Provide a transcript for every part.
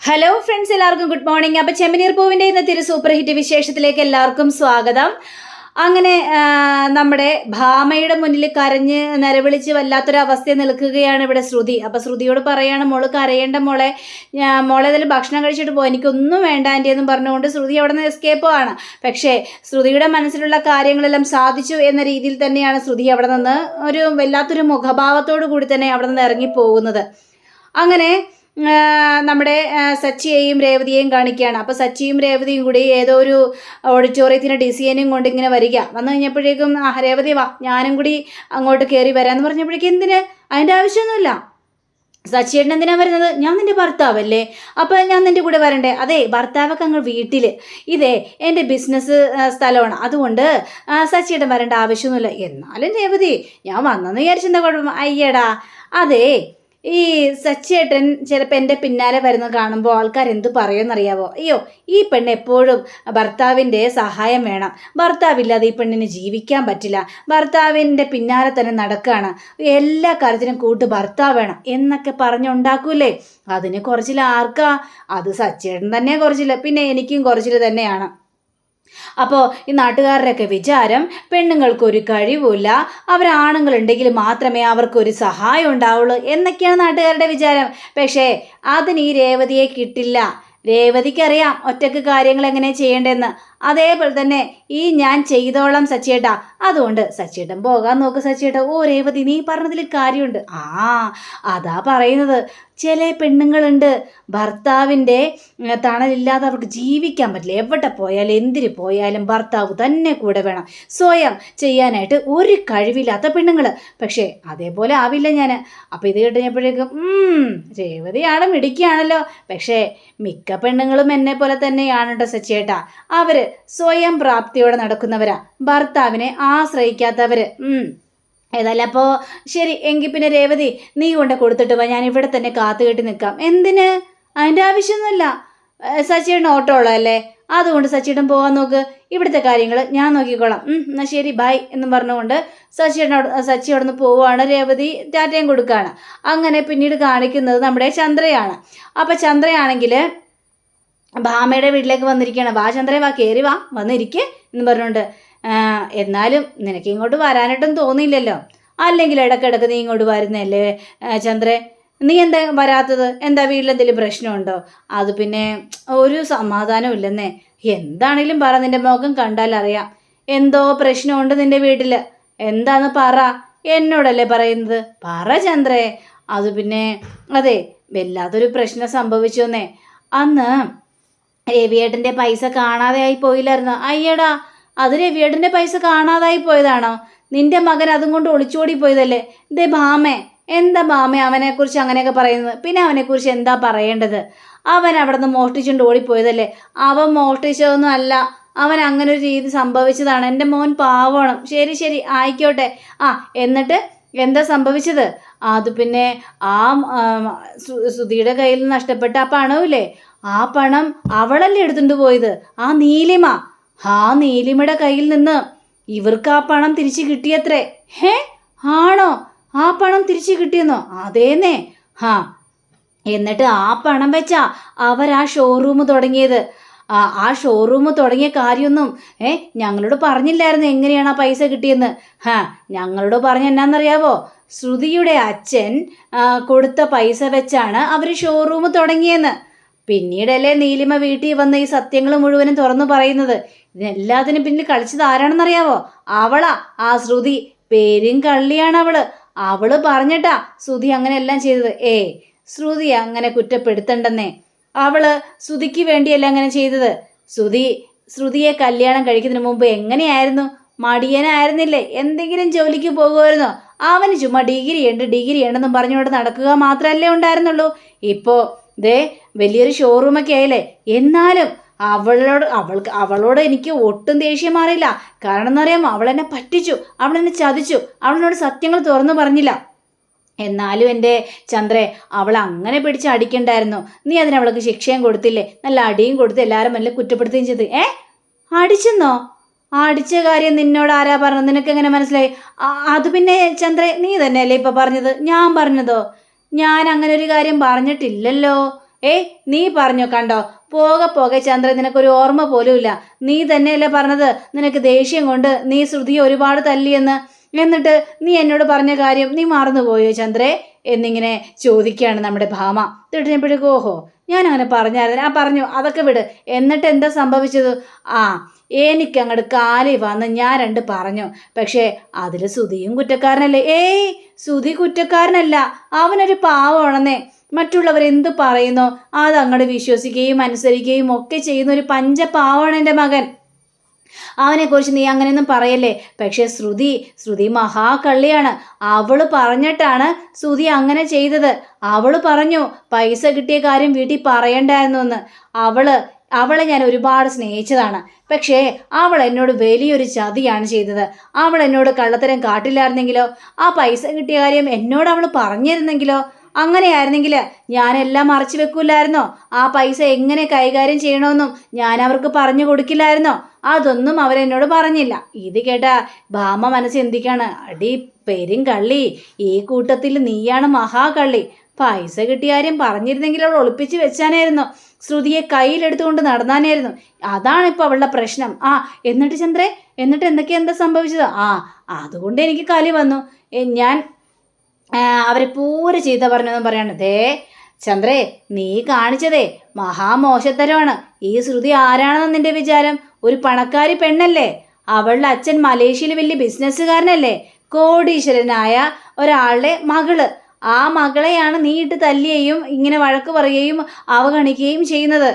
Hello friends, എല്ലാവർക്കും good morning. അപ്പോൾ ചെമ്പനീർ പൂവിൻ്റെ ഇന്നത്തെ ഒരു സൂപ്പർ ഹിറ്റ് വിശേഷത്തിലേക്ക് എല്ലാവർക്കും സ്വാഗതം. അങ്ങനെ നമ്മുടെ ഭാമയുടെ മുന്നിൽ കരഞ്ഞ് നിലവിളിച്ച് വല്ലാത്തൊരവസ്ഥയിൽ നിൽക്കുകയാണ് ഇവിടെ ശ്രുതി. അപ്പോൾ ശ്രുതിയോട് പറയാണ്, മോള് കരയേണ്ട മോളെ, മോളെ ഏതായാലും ഭക്ഷണം കഴിച്ചിട്ട് പോകും, എനിക്കൊന്നും വേണ്ട ആൻറ്റി എന്നും പറഞ്ഞുകൊണ്ട് ശ്രുതി അവിടെ നിന്ന് എസ്കേപ്പ് ആണ്. പക്ഷേ ശ്രുതിയുടെ മനസ്സിലുള്ള കാര്യങ്ങളെല്ലാം സാധിച്ചു എന്ന രീതിയിൽ തന്നെയാണ് ശ്രുതി അവിടെ നിന്ന് ഒരു വല്ലാത്തൊരു മുഖഭാവത്തോടു കൂടി തന്നെ അവിടെ നിന്ന് ഇറങ്ങിപ്പോകുന്നത്. അങ്ങനെ നമ്മുടെ സച്ചിയെയും രേവതിയെയും കാണിക്കുകയാണ്. അപ്പോൾ സച്ചിയും രേവതിയും കൂടി ഏതോ ഒരു ഓഡിറ്റോറിയത്തിൻ്റെ ഡിസൈനും കൊണ്ട് ഇങ്ങനെ വന്നു കഴിഞ്ഞപ്പോഴേക്കും രേവതി വാ, ഞാനും കൂടി അങ്ങോട്ട് കയറി വരാമെന്ന് പറഞ്ഞപ്പോഴേക്കും എന്തിന്, അതിൻ്റെ ആവശ്യമൊന്നുമില്ല. സച്ചിയേട്ടൻ എന്തിനാ വരുന്നത്? ഞാൻ നിൻ്റെ ഭർത്താവല്ലേ, അപ്പോൾ ഞാൻ നിൻ്റെ കൂടെ വരണ്ടേ? അതെ, ഭർത്താവൊക്കെ അങ്ങ് വീട്ടിൽ, ഇതേ എൻ്റെ ബിസിനസ് സ്ഥലമാണ്, അതുകൊണ്ട് സച്ചിയേട്ടൻ വരേണ്ട ആവശ്യമൊന്നുമില്ല. എന്നാലും രേവതി, ഞാൻ വന്നെന്ന് വിചാരിച്ചെന്താ കുഴപ്പം? അയ്യടാ, അതെ, ഈ സച്ചിയേട്ടൻ ചിലപ്പോൾ എൻ്റെ പിന്നാലെ വരുന്നത് കാണുമ്പോൾ ആൾക്കാർ എന്ത് പറയുമെന്നറിയാവോ? അയ്യോ, ഈ പെണ്ണ് എപ്പോഴും ഭർത്താവിൻ്റെ സഹായം വേണം, ഭർത്താവില്ലാതെ ഈ പെണ്ണിന് ജീവിക്കാൻ പറ്റില്ല, ഭർത്താവിൻ്റെ പിന്നാലെ തന്നെ നടക്കുകയാണ്, എല്ലാ കാര്യത്തിനും കൂട്ട് ഭർത്താവ് വേണം എന്നൊക്കെ പറഞ്ഞുണ്ടാക്കൂലേ. അതിന് കുറച്ചില്ല ആർക്കാ? അത് സച്ചിയേട്ടൻ തന്നെ കുറച്ചില്ല, പിന്നെ എനിക്കും കുറച്ചിൽ തന്നെയാണ്. അപ്പോൾ ഈ നാട്ടുകാരുടെയൊക്കെ വിചാരം പെണ്ണുങ്ങൾക്കൊരു കഴിവുമില്ല, അവരാണുങ്ങളുണ്ടെങ്കിൽ മാത്രമേ അവർക്കൊരു സഹായം ഉണ്ടാവുള്ളൂ എന്നൊക്കെയാണ് നാട്ടുകാരുടെ വിചാരം. പക്ഷേ അതിന് ഈ രേവതിയെ കിട്ടില്ല. രേവതിക്കറിയാം ഒറ്റക്ക് കാര്യങ്ങൾ എങ്ങനെ ചെയ്യേണ്ടതെന്ന്. അതേപോലെ തന്നെ ഈ ഞാൻ ചെയ്തോളാം സച്ചിയേട്ടാ, അതുകൊണ്ട് സച്ചിയേട്ടൻ പോകാൻ നോക്ക് സച്ചിയേട്ടാ. ഓ രേവതി, നീ പറഞ്ഞതിൽ കാര്യമുണ്ട്. അതാ പറയുന്നത്, ചില പെണ്ണുങ്ങളുണ്ട് ഭർത്താവിൻ്റെ തണലില്ലാതെ അവർക്ക് ജീവിക്കാൻ പറ്റില്ല, എവിടെ പോയാലും എന്തിന് പോയാലും ഭർത്താവ് തന്നെ കൂടെ വേണം, സ്വയം ചെയ്യാനായിട്ട് ഒരു കഴിവില്ലാത്ത പെണ്ണുങ്ങൾ. പക്ഷേ അതേപോലെ ആവില്ല ഞാൻ. അപ്പോൾ ഇത് കേട്ടുകഴിഞ്ഞപ്പോഴേക്കും രേവതിയാണ് മിടിക്കുകയാണല്ലോ. പക്ഷേ മിക്ക പെണ്ണുങ്ങളും എന്നെ പോലെ തന്നെയാണ് കേട്ടോ സച്ചിയേട്ടാ. അവർ സ്വയം പ്രാപ്തിയോടെ നടക്കുന്നവരാ, ഭർത്താവിനെ ആശ്രയിക്കാത്തവർ. ഏതായാലും അപ്പോൾ ശരി, എങ്കിൽ പിന്നെ രേവതി നീ കൊണ്ട് കൊടുത്തിട്ട് വാ, ഞാൻ ഇവിടെ തന്നെ കാത്തു കെട്ടി നിൽക്കാം. എന്തിന്? അതിൻ്റെ ആവശ്യമൊന്നുമില്ല, സച്ചിയേട്ടൻ ഓട്ടോ ഉള്ളതല്ലേ, അതുകൊണ്ട് സച്ചിയേട്ടൻ പോകാൻ നോക്ക്, ഇവിടുത്തെ കാര്യങ്ങൾ ഞാൻ നോക്കിക്കോളാം. എന്നാൽ ശരി ബൈ എന്നും പറഞ്ഞുകൊണ്ട് സച്ചി അവിടെ നിന്ന് പോവുകയാണ്. രേവതി ടാറ്റയും കൊടുക്കുകയാണ്. അങ്ങനെ പിന്നീട് കാണിക്കുന്നത് നമ്മുടെ ചന്ദ്രയാണ്. അപ്പോൾ ചന്ദ്രയാണെങ്കിൽ ഭാമയുടെ വീട്ടിലേക്ക് വന്നിരിക്കുകയാണ്. വാ ചന്ദ്രേ, വാ, കയറി വാ, വന്നിരിക്കേ എന്ന് പറഞ്ഞുകൊണ്ട്. എന്നാലും നിനക്ക് ഇങ്ങോട്ട് വരാനായിട്ടൊന്നും തോന്നിയില്ലല്ലോ, അല്ലെങ്കിൽ ഇടയ്ക്കിടയ്ക്ക് നീ ഇങ്ങോട്ട് വരുന്നല്ലേ ചന്ദ്രേ, നീ എന്താ വരാത്തത്? എന്താ വീട്ടിലെന്തെങ്കിലും പ്രശ്നമുണ്ടോ? അത് പിന്നെ ഒരു സമാധാനം ഇല്ലെന്നേ. എന്താണേലും പറ, നിൻ്റെ മുഖം കണ്ടാൽ അറിയാം എന്തോ പ്രശ്നമുണ്ട് നിൻ്റെ വീട്ടിൽ. എന്താന്ന് പറ, എന്നോടല്ലേ പറയുന്നത്, പറ ചന്ദ്രേ. അത് പിന്നെ അതെ, വല്ലാത്തൊരു പ്രശ്നം സംഭവിച്ചോന്നേ. അന്ന് രവിയേട്ടൻ്റെ പൈസ കാണാതെ ആയി പോയില്ലായിരുന്നോ? അയ്യടാ, അത് രവിയേട്ടൻ്റെ പൈസ കാണാതായി പോയതാണോ? നിന്റെ മകൻ അതും കൊണ്ട് ഒളിച്ചോടി പോയതല്ലേ? ഇതേ ഭാമേ, എന്താ ഭാമേ അവനെക്കുറിച്ച് അങ്ങനെയൊക്കെ പറയുന്നത്? പിന്നെ അവനെക്കുറിച്ച് എന്താ പറയേണ്ടത്? അവൻ അവിടെ നിന്ന് മോഷ്ടിച്ചുകൊണ്ട് ഓടിപ്പോയതല്ലേ? അവൻ മോഷ്ടിച്ചതൊന്നും അല്ല, അവൻ അങ്ങനെ ഒരു രീതി സംഭവിച്ചതാണ്. എൻ്റെ മോൻ പാവണം. ശരി ശരി ആയിക്കോട്ടെ. എന്നിട്ട് എന്താ സംഭവിച്ചത്? അത് പിന്നെ ആ സുധിയുടെ കയ്യിൽ നിന്ന് നഷ്ടപ്പെട്ട ആ പണമില്ലേ, ആ പണം അവളല്ലേ എടുത്തുകൊണ്ട് പോയത്, ആ നീലിമ. ആ നീലിമയുടെ കയ്യിൽ നിന്ന് ഇവർക്ക് ആ പണം തിരിച്ചു കിട്ടിയത്രേ. ആണോ? ആ പണം തിരിച്ചു കിട്ടിയെന്നോ? അതേന്നേ. എന്നിട്ട് ആ പണം വെച്ചാ അവരാ ഷോറൂം തുടങ്ങിയത്. ആ ഷോറൂം തുടങ്ങിയ കാര്യമൊന്നും ഞങ്ങളോട് പറഞ്ഞില്ലായിരുന്നു എങ്ങനെയാണ് ആ പൈസ കിട്ടിയെന്ന്. ഞങ്ങളോട് പറഞ്ഞ എന്നാന്നറിയാവോ? ശ്രുതിയുടെ അച്ഛൻ കൊടുത്ത പൈസ വെച്ചാണ് അവർ ഷോറൂം തുടങ്ങിയെന്ന്. പിന്നീടല്ലേ നീലിമ വീട്ടിൽ വന്ന് ഈ സത്യങ്ങൾ മുഴുവനും തുറന്നു പറയുന്നത്. ഇതിനെല്ലാത്തിനും പിന്നിൽ കളിച്ചത് ആരാണെന്നറിയാവോ? അവളാ, ആ ശ്രുതി. പേരും കള്ളിയാണ് അവള്. അവള് പറഞ്ഞിട്ടാ ശ്രുതി അങ്ങനെ എല്ലാം ചെയ്തത്. ശ്രുതി അങ്ങനെ കുറ്റപ്പെടുത്തണ്ടെന്നേ. അവള് ശ്രുതിക്ക് വേണ്ടിയല്ല അങ്ങനെ ചെയ്തത്. ശ്രുതിയെ കല്യാണം കഴിക്കുന്നതിന് മുമ്പ് എങ്ങനെയായിരുന്നു? മടിയനായിരുന്നില്ലേ? എന്തെങ്കിലും ജോലിക്ക് പോകുമായിരുന്നോ? അവന് ചുമ്മാ ഡിഗ്രി ഉണ്ടെന്നും പറഞ്ഞുകൊണ്ട് നടക്കുക മാത്രമല്ലേ ഉണ്ടായിരുന്നുള്ളൂ. ഇപ്പോൾ ദേ വലിയൊരു ഷോറൂമൊക്കെ ആയില്ലേ. എന്നാലും അവളോട് എനിക്ക് ഒട്ടും ദേഷ്യം മാറിയില്ല. കാരണം എന്നറിയാമോ, അവളെന്നെ പറ്റിച്ചു, അവളെന്നെ ചതിച്ചു, അവളോട് സത്യങ്ങൾ തുറന്നു പറഞ്ഞില്ല. എന്നാലും എൻ്റെ ചന്ദ്രേ, അവൾ അങ്ങനെ പിടിച്ച് അടിക്കണ്ടായിരുന്നു. നീ അതിനവൾക്ക് ശിക്ഷയും കൊടുത്തില്ലേ, നല്ല അടിയും കൊടുത്ത് എല്ലാവരും നല്ല കുറ്റപ്പെടുത്തുകയും ചെയ്ത്. അടിച്ചെന്നോ? അടിച്ച കാര്യം നിന്നോട് ആരാ പറഞ്ഞത്? നിനക്ക് എങ്ങനെ മനസ്സിലായി? അത് പിന്നെ ചന്ദ്രേ, നീ തന്നെയല്ലേ ഇപ്പം പറഞ്ഞത്? ഞാൻ പറഞ്ഞതോ? ഞാൻ അങ്ങനെ ഒരു കാര്യം പറഞ്ഞിട്ടില്ലല്ലോ. നീ പറഞ്ഞോ, കണ്ടോ, പോകെ പോകെ ചന്ദ്ര നിനക്കൊരു ഓർമ്മ പോലും ഇല്ല. നീ തന്നെയല്ലേ പറഞ്ഞത് നിനക്ക് ദേഷ്യം കൊണ്ട് നീ ശ്രുതിയെ ഒരുപാട് തല്ലിയെന്ന്. എന്നിട്ട് നീ എന്നോട് പറഞ്ഞ കാര്യം നീ മറന്നുപോയോ ചന്ദ്രേ എന്നിങ്ങനെ ചോദിക്കുകയാണ് നമ്മുടെ ഭാമ. തിട്ടപ്പോഴേക്കും ഓഹോ ഞാൻ അങ്ങനെ പറഞ്ഞായിരുന്നു. പറഞ്ഞു, അതൊക്കെ വിട്. എന്നിട്ട് എന്താ സംഭവിച്ചത്? എനിക്കങ്ങോട്ട് കാലി വന്ന് ഞാൻ 2 പറഞ്ഞു. പക്ഷേ അതിൽ ശ്രുതിയും കുറ്റക്കാരനല്ലേ? ശ്രുതി കുറ്റക്കാരനല്ല, അവനൊരു പാവമാണെന്നേ. മറ്റുള്ളവരെന്ത് പറയുന്നോ അത് അങ്ങോട്ട് വിശ്വസിക്കുകയും അനുസരിക്കുകയും ഒക്കെ ചെയ്യുന്ന ഒരു പഞ്ചപാവമാണ് എൻ്റെ മകൻ. അവനെക്കുറിച്ച് നീ അങ്ങനെയൊന്നും പറയല്ലേ. പക്ഷെ ശ്രുതി മഹാകള്ളിയാണ്. അവള് പറഞ്ഞിട്ടാണ് ശ്രുതി അങ്ങനെ ചെയ്തത്. അവള് പറഞ്ഞു പൈസ കിട്ടിയ കാര്യം വീട്ടിൽ പറയണ്ടായിരുന്നു എന്ന്. അവളെ ഞാൻ ഒരുപാട് സ്നേഹിച്ചതാണ്. പക്ഷേ അവൾ എന്നോട് വലിയൊരു ചതിയാണ് ചെയ്തത്. അവൾ എന്നോട് കള്ളത്തരം കാട്ടില്ലായിരുന്നെങ്കിലോ, ആ പൈസ കിട്ടിയ കാര്യം എന്നോട് അവൾ പറഞ്ഞിരുന്നെങ്കിലോ, അങ്ങനെയായിരുന്നെങ്കിൽ ഞാനെല്ലാം മറച്ചു വെക്കൂലായിരുന്നോ? ആ പൈസ എങ്ങനെ കൈകാര്യം ചെയ്യണമെന്നും ഞാൻ അവർക്ക് പറഞ്ഞു കൊടുക്കില്ലായിരുന്നോ? അതൊന്നും അവരെന്നോട് പറഞ്ഞില്ല. ഇത് കേട്ട ഭാമ മനസ്സ് എന്തിക്കാണ്, അടി പെരും കള്ളി, ഈ കൂട്ടത്തിൽ നീയാണ് മഹാകള്ളി. പൈസ കിട്ടിയ കാര്യം പറഞ്ഞിരുന്നെങ്കിൽ അവൾ ഒളിപ്പിച്ച് വെച്ചാനായിരുന്നു. ശ്രുതിയെ കയ്യിലെടുത്തുകൊണ്ട് നടന്നാനായിരുന്നു. അതാണിപ്പോൾ അവളുടെ പ്രശ്നം. എന്നിട്ട് ചന്ദ്രേ, എന്നിട്ട് എന്താ സംഭവിച്ചത്? അതുകൊണ്ട് എനിക്ക് കലി വന്നു. ഞാൻ അവരെ പൂര ചീത്ത പറഞ്ഞെന്നും പറയാണ്. ചന്ദ്രേ, നീ കാണിച്ചതേ മഹാമോശത്തരമാണ്. ഈ ശ്രുതി ആരാണെന്ന് നിന്റെ വിചാരം? ഒരു പണക്കാരി പെണ്ണല്ലേ? അവളുടെ അച്ഛൻ മലേഷ്യയിൽ വലിയ ബിസിനസ്സുകാരനല്ലേ? കോടീശ്വരനായ ഒരാളുടെ മകള്. ആ മകളെയാണ് നീ ഇട്ട് തല്ലുകയും ഇങ്ങനെ വഴക്ക് പറയുകയും അവഗണിക്കുകയും ചെയ്യുന്നത്.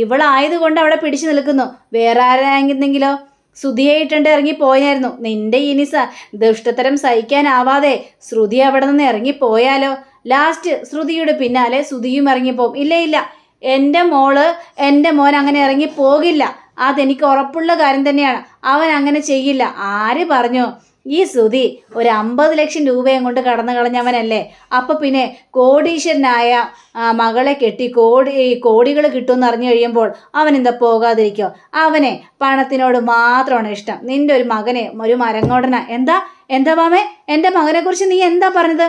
ഇവളായതുകൊണ്ട് അവിടെ പിടിച്ചു നിൽക്കുന്നു. വേറെ ആരായിരുന്നെങ്കിലോ ശ്രുതിയായിട്ടുണ്ട് ഇറങ്ങിപ്പോയായിരുന്നു. നിന്റെ ഇനി ദുഷ്ടത്തരം സഹിക്കാനാവാതെ ശ്രുതി അവിടെ നിന്ന് ഇറങ്ങിപ്പോയാലോ? ലാസ്റ്റ് ശ്രുതിയുടെ പിന്നാലെ ശ്രുതിയും ഇറങ്ങിപ്പോവും. ഇല്ല, എൻ്റെ മോൻ അങ്ങനെ ഇറങ്ങിപ്പോകില്ല. അതെനിക്ക് ഉറപ്പുള്ള കാര്യം തന്നെയാണ്. അവൻ അങ്ങനെ ചെയ്യില്ല. ആര് പറഞ്ഞു? ഈ ശ്രുതി ഒരു 50 ലക്ഷം രൂപയും കൊണ്ട് കടന്നു കളഞ്ഞവനല്ലേ? അപ്പം പിന്നെ കോടീശ്വരനായ മകളെ കെട്ടി കോടികൾ കിട്ടുമെന്ന് അറിഞ്ഞു കഴിയുമ്പോൾ അവൻ എന്താ പോകാതിരിക്കോ? അവനെ പണത്തിനോട് മാത്രമാണ് ഇഷ്ടം. നിന്റെ ഒരു മകനെ ഒരു മരങ്ങോടന. എന്താ മാമേ, എൻ്റെ മകനെക്കുറിച്ച് നീ എന്താ പറഞ്ഞത്?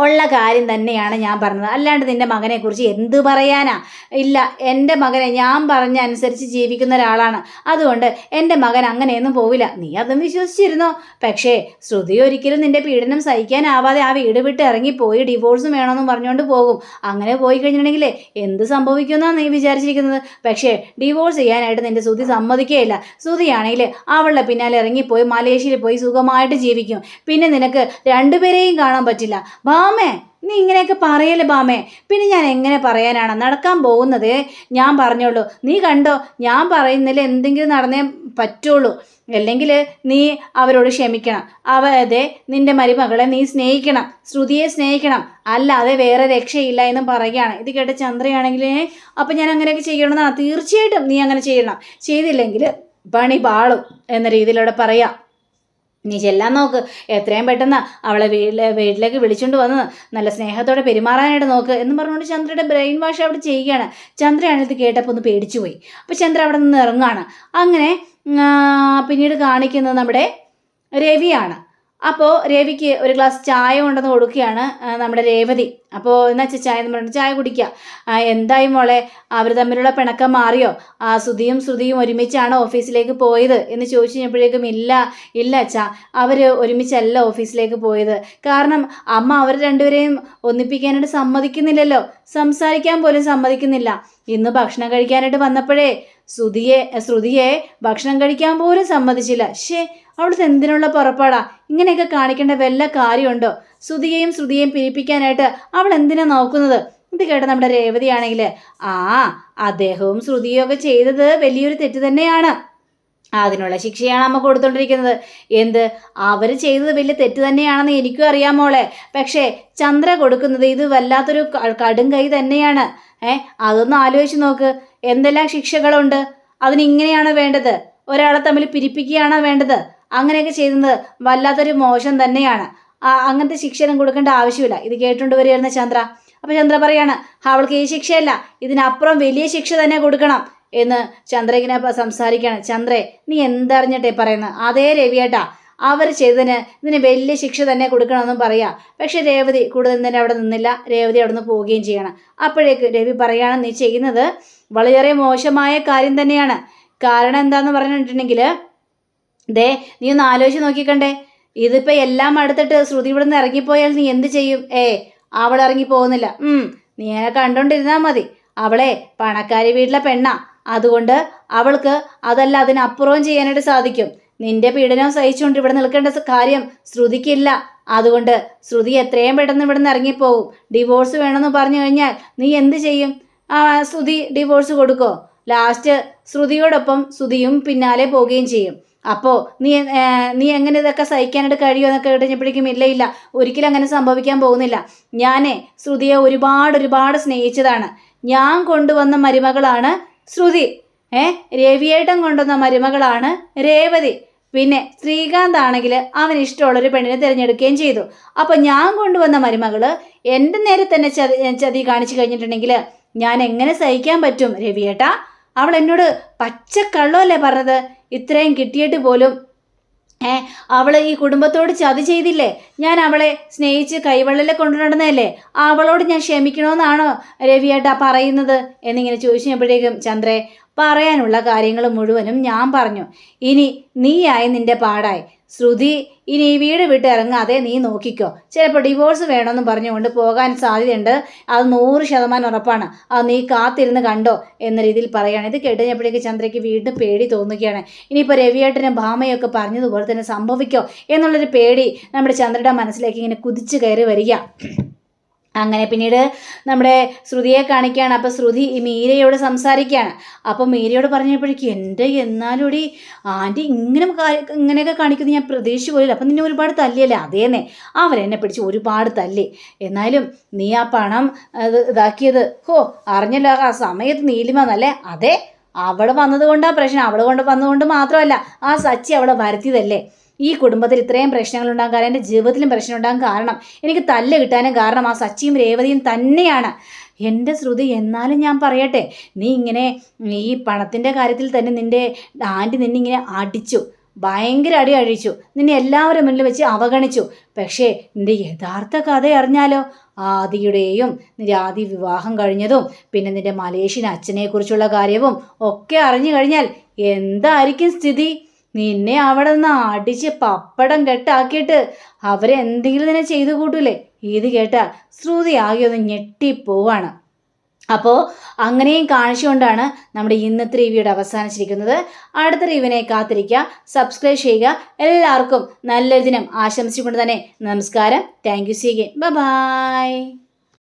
ഉള്ള കാര്യം തന്നെയാണ് ഞാൻ പറഞ്ഞത്. അല്ലാണ്ട് നിന്റെ മകനെക്കുറിച്ച് എന്ത് പറയാനാ? ഇല്ല, എൻ്റെ മകനെ ഞാൻ പറഞ്ഞ അനുസരിച്ച് ജീവിക്കുന്ന ഒരാളാണ്. അതുകൊണ്ട് എൻ്റെ മകൻ അങ്ങനെയൊന്നും പോവില്ല. നീ അതും വിശ്വസിച്ചിരുന്നോ? പക്ഷേ ശ്രുതി ഒരിക്കലും നിന്റെ പീഡനം സഹിക്കാനാവാതെ ആ വീട് വിട്ട് ഇറങ്ങിപ്പോയി ഡിവോഴ്സും വേണമെന്നും പറഞ്ഞുകൊണ്ട് പോകും. അങ്ങനെ പോയി കഴിഞ്ഞിട്ടുണ്ടെങ്കിൽ എന്ത് സംഭവിക്കുമെന്നാണ് നീ വിചാരിച്ചിരിക്കുന്നത്? പക്ഷേ ഡിവോഴ്സ് ചെയ്യാനായിട്ട് നിന്റെ ശ്രുതി സമ്മതിക്കുകയില്ല. ശ്രുതിയാണെങ്കിൽ അവളുടെ പിന്നാലെ ഇറങ്ങിപ്പോയി മലേഷ്യയിൽ പോയി സുഖമായിട്ട് ജീവിക്കും. പിന്നെ നിനക്ക് 2 പേരെയും കാണാൻ പറ്റില്ല. ബാമേ, നീ ഇങ്ങനെയൊക്കെ പറയല്ലേ ബാമേ? പിന്നെ ഞാൻ എങ്ങനെ പറയാനാണ്? നടക്കാൻ പോകുന്നത് ഞാൻ പറഞ്ഞോളൂ. നീ കണ്ടോ, ഞാൻ പറയുന്നതിൽ എന്തെങ്കിലും നടന്നേ പറ്റുള്ളൂ. അല്ലെങ്കിൽ നീ അവരോട് ക്ഷമിക്കണം. നിന്റെ മരുമകളെ നീ സ്നേഹിക്കണം, ശ്രുതിയെ സ്നേഹിക്കണം. അല്ലാതെ വേറെ രക്ഷയില്ല എന്നും പറയുകയാണ്. ഇത് കേട്ട ചന്ദ്രയാണെങ്കിൽ അപ്പം ഞാൻ അങ്ങനെയൊക്കെ ചെയ്യണമെന്നാണ്. തീർച്ചയായിട്ടും നീ അങ്ങനെ ചെയ്യണം. ചെയ്തില്ലെങ്കിൽ പണി പാളും എന്ന രീതിയിലൂടെ പറയാം. നീ ചെല്ലാൻ നോക്ക്. എത്രയും പെട്ടെന്ന് അവളെ വീട്ടിലേക്ക് വിളിച്ചുകൊണ്ട് വന്ന് നല്ല സ്നേഹത്തോടെ പെരുമാറാനായിട്ട് നോക്ക് എന്ന് പറഞ്ഞുകൊണ്ട് ചന്ദ്രയുടെ ബ്രെയിൻ വാഷ് അവിടെ ചെയ്യുകയാണ്. ചന്ദ്രയാണിത് കേട്ടപ്പോൾ ഒന്ന് പേടിച്ചു പോയി. അപ്പോൾ ചന്ദ്ര അവിടെ നിന്ന് ഇറങ്ങുകയാണ്. അങ്ങനെ പിന്നീട് കാണിക്കുന്നത് നമ്മുടെ രവിയാണ്. അപ്പോൾ രവിക്ക് ഒരു ഗ്ലാസ് ചായ കൊണ്ടുവന്ന് കൊടുക്കുകയാണ് നമ്മുടെ രേവതി. അപ്പോൾ എന്നാ ചായ എന്ന് പറഞ്ഞിട്ട് ചായ കുടിക്കുക. എന്തായി മോളെ, അവർ തമ്മിലുള്ള പിണക്കം മാറിയോ? ശ്രുതിയും ഒരുമിച്ചാണ് ഓഫീസിലേക്ക് പോയത് എന്ന് ചോദിച്ചു കഴിഞ്ഞപ്പോഴേക്കും ഇല്ല അച്ഛാ, അവർ ഒരുമിച്ചല്ല ഓഫീസിലേക്ക് പോയത്. കാരണം അമ്മ അവർ രണ്ടുപേരെയും ഒന്നിപ്പിക്കാനായിട്ട് സമ്മതിക്കുന്നില്ലല്ലോ, സംസാരിക്കാൻ പോലും സമ്മതിക്കുന്നില്ല. ഇന്ന് ഭക്ഷണം കഴിക്കാനായിട്ട് വന്നപ്പോഴേ ശ്രുതിയെ ഭക്ഷണം കഴിക്കാൻ പോലും സമ്മതിച്ചില്ല. അവിടുത്തെ എന്തിനുള്ള പുറപ്പാടാ? ഇങ്ങനെയൊക്കെ കാണിക്കേണ്ട വല്ല കാര്യമുണ്ടോ? ശ്രുതിയെയും പിരിപ്പിക്കാനായിട്ട് അവൾ എന്തിനാ നോക്കുന്നത്? ഇത് കേട്ട നമ്മുടെ രേവതിയാണെങ്കിൽ അദ്ദേഹവും ശ്രുതിയും ഒക്കെ ചെയ്തത് വലിയൊരു തെറ്റ് തന്നെയാണ്. അതിനുള്ള ശിക്ഷയാണ് അമ്മ കൊടുത്തോണ്ടിരിക്കുന്നത്. അവർ ചെയ്തത് വലിയ തെറ്റ് തന്നെയാണെന്ന് എനിക്കും അറിയാം മോളെ. പക്ഷേ ചന്ദ്ര കൊടുക്കുന്നത് ഇത് വല്ലാത്തൊരു കടും കൈ തന്നെയാണ്. അതൊന്ന് ആലോചിച്ച് നോക്ക്. എന്തെല്ലാം ശിക്ഷകളുണ്ട്. അതിനിങ്ങനെയാണോ വേണ്ടത്? ഒരാളെ തമ്മിൽ പിരിപ്പിക്കുകയാണോ വേണ്ടത്? അങ്ങനെയൊക്കെ ചെയ്യുന്നത് വല്ലാത്തൊരു മോശം തന്നെയാണ്. അങ്ങനത്തെ ശിക്ഷയൊന്നും കൊടുക്കേണ്ട ആവശ്യമില്ല. ഇത് കേട്ടുകൊണ്ട് വരികയായിരുന്ന ചന്ദ്ര. അപ്പോൾ ചന്ദ്ര പറയാണ്, അവൾക്ക് ഈ ശിക്ഷയല്ല, ഇതിനപ്പുറം വലിയ ശിക്ഷ തന്നെ കൊടുക്കണം എന്ന് ചന്ദ്ര ഇങ്ങനെ സംസാരിക്കുകയാണ്. ചന്ദ്രേ, നീ എന്തറിഞ്ഞിട്ടേ പറയുന്നത്? അതേ രവിയേട്ടാ, അവർ ചെയ്തതിന് ഇതിന് വലിയ ശിക്ഷ തന്നെ കൊടുക്കണമെന്നും പറയാം. പക്ഷെ രേവതി കൂടുതൽ തന്നെ അവിടെ നിന്നില്ല. രേവതി അവിടെ നിന്ന് പോവുകയും ചെയ്യണം. അപ്പോഴേക്ക് രവി പറയാണ്, നീ ചെയ്യുന്നത് വളരെ മോശമായ കാര്യം തന്നെയാണ്. കാരണം എന്താന്ന് പറഞ്ഞിട്ടുണ്ടെങ്കിൽ ദേ നീ ഒന്ന് ആലോചിച്ച് നോക്കിക്കണ്ടേ, ഇതിപ്പോൾ എല്ലാം അടുത്തിട്ട് ശ്രുതി ഇവിടെ നിന്ന് ഇറങ്ങിപ്പോയാൽ നീ എന്ത് ചെയ്യും? അവൾ ഇറങ്ങി പോകുന്നില്ല. നീ അങ്ങനെ കണ്ടോണ്ടിരുന്നാൽ മതി. അവളെ പണക്കാരി വീട്ടിലെ പെണ്ണാ. അതുകൊണ്ട് അവൾക്ക് അതല്ല അതിനപ്പുറവും ചെയ്യാനായിട്ട് സാധിക്കും. നിന്റെ പീഡനം സഹിച്ചുകൊണ്ട് ഇവിടെ നിൽക്കേണ്ട കാര്യം ശ്രുതിക്കില്ല. അതുകൊണ്ട് ശ്രുതി എത്രയും പെട്ടെന്ന് ഇവിടെ നിന്ന് ഇറങ്ങിപ്പോവും. ഡിവോഴ്സ് വേണമെന്ന് പറഞ്ഞു കഴിഞ്ഞാൽ നീ എന്ത് ചെയ്യും? ശ്രുതി ഡിവോഴ്സ് കൊടുക്കോ? ലാസ്റ്റ് ശ്രുതിയോടൊപ്പം ശ്രുതിയും പിന്നാലെ പോവുകയും ചെയ്യും. അപ്പോൾ നീ എങ്ങനെ ഇതൊക്കെ സഹിക്കാനായിട്ട് കഴിയുമോ എന്നൊക്കെ കഴിഞ്ഞപ്പോഴേക്കും ഇല്ല, ഒരിക്കലും അങ്ങനെ സംഭവിക്കാൻ പോകുന്നില്ല. ഞാനേ ശ്രുതിയെ ഒരുപാട് സ്നേഹിച്ചതാണ്. ഞാൻ കൊണ്ടുവന്ന മരുമകളാണ് ശ്രുതി. രവിയേട്ടൻ കൊണ്ടുവന്ന മരുമകളാണ് രേവതി. പിന്നെ ശ്രീകാന്ത് ആണെങ്കിൽ അവന് ഇഷ്ടമുള്ളൊരു പെണ്ണിനെ തിരഞ്ഞെടുക്കുകയും ചെയ്തു. അപ്പം ഞാൻ കൊണ്ടുവന്ന മരുമകള് എൻ്റെ നേരെ തന്നെ ചതി കാണിച്ചു കഴിഞ്ഞിട്ടുണ്ടെങ്കിൽ ഞാൻ എങ്ങനെ സഹിക്കാൻ പറ്റും രവിയേട്ടാ? അവൾ എന്നോട് പച്ചക്കള്ളമല്ലേ പറഞ്ഞത്? ഇത്രയും കിട്ടിയിട്ട് പോലും അവൾ ഈ കുടുംബത്തോട് ചതി ചെയ്തില്ലേ? ഞാൻ അവളെ സ്നേഹിച്ച് കൈവെള്ളലെ കൊണ്ടുനടന്നതല്ലേ? അവളോട് ഞാൻ ക്ഷമിക്കണമെന്നാണോ രവിയേട്ടാ പറയുന്നത് എന്നിങ്ങനെ ചോദിച്ചപ്പോഴേക്കും ചന്ദ്രേ, പറയാനുള്ള കാര്യങ്ങൾ മുഴുവനും ഞാൻ പറഞ്ഞു. ഇനി നീയായി നിന്റെ പാടായി. ശ്രുതി ഇനി ഈ വീട് വിട്ട് ഇറങ്ങാതെ നീ നോക്കിക്കോ. ചിലപ്പോൾ ഡിവോഴ്സ് വേണമെന്ന് പറഞ്ഞുകൊണ്ട് പോകാൻ സാധ്യതയുണ്ട്. അത് 100% ഉറപ്പാണ്. അത് നീ കാത്തിരുന്ന് കണ്ടോ എന്ന രീതിയിൽ പറയുകയാണ്. ഇത് കേട്ടുകഴിഞ്ഞപ്പോഴേക്ക് ചന്ദ്രയ്ക്ക് വീണ്ടും പേടി തോന്നുകയാണ്. ഇനിയിപ്പോൾ രവിയേട്ടനും ഭാമയൊക്കെ പറഞ്ഞതുപോലെ തന്നെ സംഭവിക്കോ എന്നുള്ളൊരു പേടി നമ്മുടെ ചന്ദ്രയുടെ മനസ്സിലേക്ക് ഇങ്ങനെ കുതിച്ചു കയറി വരിക. അങ്ങനെ പിന്നീട് നമ്മുടെ ശ്രുതിയെ കാണിക്കുകയാണ്. അപ്പോൾ ശ്രുതി ഈ മീരയോട് സംസാരിക്കുകയാണ്. അപ്പോൾ മീരയോട് പറഞ്ഞപ്പോഴേക്കും എന്നാലും ആൻറ്റി ഇങ്ങനെയൊക്കെ കാണിക്കുന്നത് ഞാൻ പ്രതീക്ഷിച്ചു പോലില്ല. അപ്പം നിന്നെ ഒരുപാട് തല്ലിയല്ലേ? അതേന്നെ, അവരെന്നെ പിടിച്ച് ഒരുപാട് തല്ലി. എന്നാലും നീ ആ പണം ഇതാക്കിയത് അറിഞ്ഞല്ലോ ആ സമയത്ത് നീലിമ എന്നല്ലേ? അതെ, അവൾ വന്നതുകൊണ്ടാണ് പ്രശ്നം. അവൾ വന്നതുകൊണ്ട് മാത്രമല്ല, ആ സച്ചി അവളെ വരുത്തിയതല്ലേ? ഈ കുടുംബത്തിൽ ഇത്രയും പ്രശ്നങ്ങൾ ഉണ്ടാകാൻ കാരണം, എൻ്റെ ജീവിതത്തിലും പ്രശ്നം ഉണ്ടാകാൻ കാരണം, എനിക്ക് തല്ല് കിട്ടാനും കാരണം ആ സച്ചിയും രേവതിയും തന്നെയാണ്. എൻ്റെ ശ്രുതി, എന്നാലും ഞാൻ പറയട്ടെ, നീ ഇങ്ങനെ ഈ പണത്തിൻ്റെ കാര്യത്തിൽ തന്നെ നിൻ്റെ ആൻറ്റി നിന്നിങ്ങനെ അടിച്ചു, ഭയങ്കര അടി അഴിച്ചു, നിന്നെ എല്ലാവരും മുന്നിൽ വെച്ച് അവഗണിച്ചു. പക്ഷേ നിൻ്റെ യഥാർത്ഥ കഥ അറിഞ്ഞാലോ? ആദിയുടെയും നിന്റെ ആദി വിവാഹം കഴിഞ്ഞതും പിന്നെ നിൻ്റെ മലേഷ്യൻ അച്ഛനെക്കുറിച്ചുള്ള കാര്യവും ഒക്കെ അറിഞ്ഞു കഴിഞ്ഞാൽ എന്തായിരിക്കും സ്ഥിതി? നിന്നെ അവിടെ നിന്ന് അടിച്ച് പപ്പടം കെട്ടാക്കിയിട്ട് അവരെന്തെങ്കിലും തന്നെ ചെയ്തു കൂട്ടൂലേ? ഇത് കേട്ടാൽ ശ്രുതി ആകെ ഒന്ന് ഞെട്ടിപ്പോവാണ്. അപ്പോൾ അങ്ങനെയും കാണിച്ചുകൊണ്ടാണ് നമ്മുടെ ഇന്നത്തെ റിവ്യൂടെ അവസാനിച്ചിരിക്കുന്നത്. അടുത്ത റിവ്യൂവിനെ കാത്തിരിക്കുക, സബ്സ്ക്രൈബ് ചെയ്യുക. എല്ലാവർക്കും നല്ലൊരു ദിനം ആശംസിച്ചുകൊണ്ട് തന്നെ നമസ്കാരം. Thank you. See again. By.